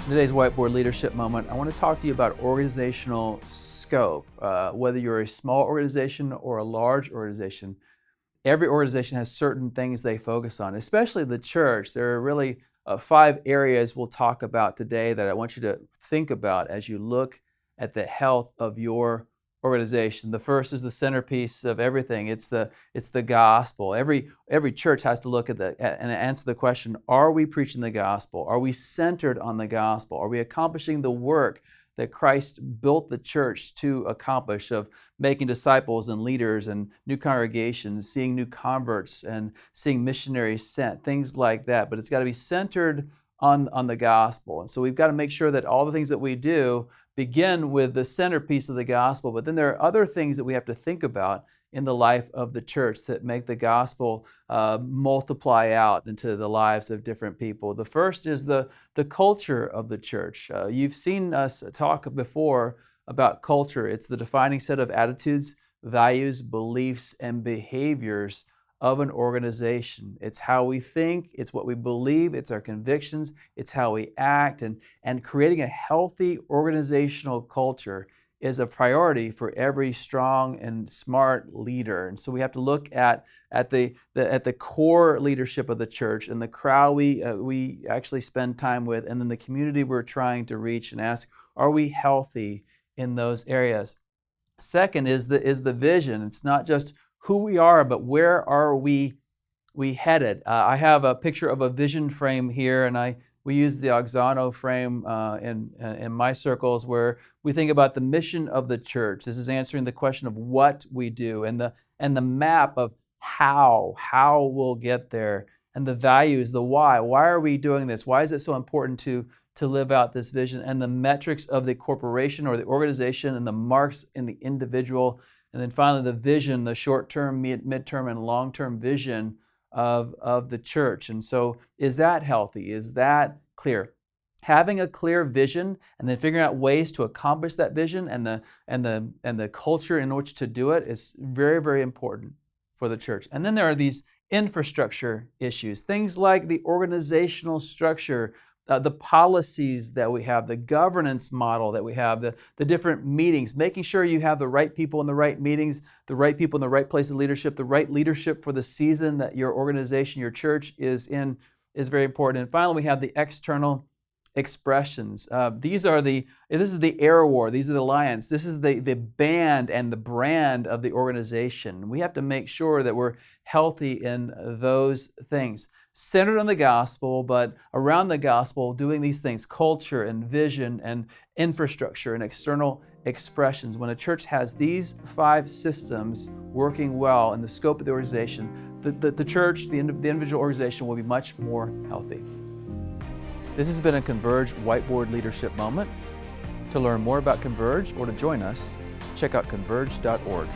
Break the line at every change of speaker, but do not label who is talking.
In today's Whiteboard Leadership Moment, I want to talk to you about organizational scope. Whether you're a small organization or a large organization, every organization has certain things they focus on, especially the church. There are really 5 areas we'll talk about today that I want you to think about as you look at the health of your organization. The first is the centerpiece of everything. It's the gospel. Every church has to look at and answer the question, are we preaching the gospel? Are we centered on the gospel? Are we accomplishing the work that Christ built the church to accomplish, of making disciples and leaders and new congregations, seeing new converts and seeing missionaries sent, things like that. But it's got to be centered on the gospel. And so we've got to make sure that all the things that we do begin with the centerpiece of the gospel. But then there are other things that we have to think about in the life of the church that make the gospel multiply out into the lives of different people. The first is the culture of the church. You've seen us talk before about culture. It's the defining set of attitudes, values, beliefs, and behaviors of an organization. It's how we think, it's what we believe, it's our convictions, it's how we act, and creating a healthy organizational culture is a priority for every strong and smart leader. And so we have to look at the core leadership of the church and the crowd we actually spend time with, and then the community we're trying to reach, and ask, are we healthy in those areas? Second is the vision. It's not just who we are, but where are we headed? I have a picture of a vision frame here, and we use the Oxano frame in my circles, where we think about the mission of the church. This is answering the question of what we do, and the map of how we'll get there, and the values, the why. Why are we doing this? Why is it so important to live out this vision? And the metrics of the corporation or the organization, and the marks in the individual. And then finally, the vision, the short-term, mid-term, and long-term vision of the church. And so, is that healthy? Is that clear? Having a clear vision and then figuring out ways to accomplish that vision and the culture in which to do it is very, very important for the church. And then there are these infrastructure issues, things like the organizational structure, the policies that we have, the governance model that we have, the different meetings, making sure you have the right people in the right meetings, the right people in the right place of leadership, the right leadership for the season that your organization, your church is in, is very important. And finally, we have the external expressions. This is the air war, these are the lions, this is the band and the brand of the organization. We have to make sure that we're healthy in those things. Centered on the gospel, but around the gospel, doing these things, culture and vision and infrastructure and external expressions. When a church has these 5 systems working well in the scope of the organization, the church, the individual organization will be much more healthy. This has been a Converge Whiteboard Leadership Moment. To learn more about Converge or to join us, check out converge.org.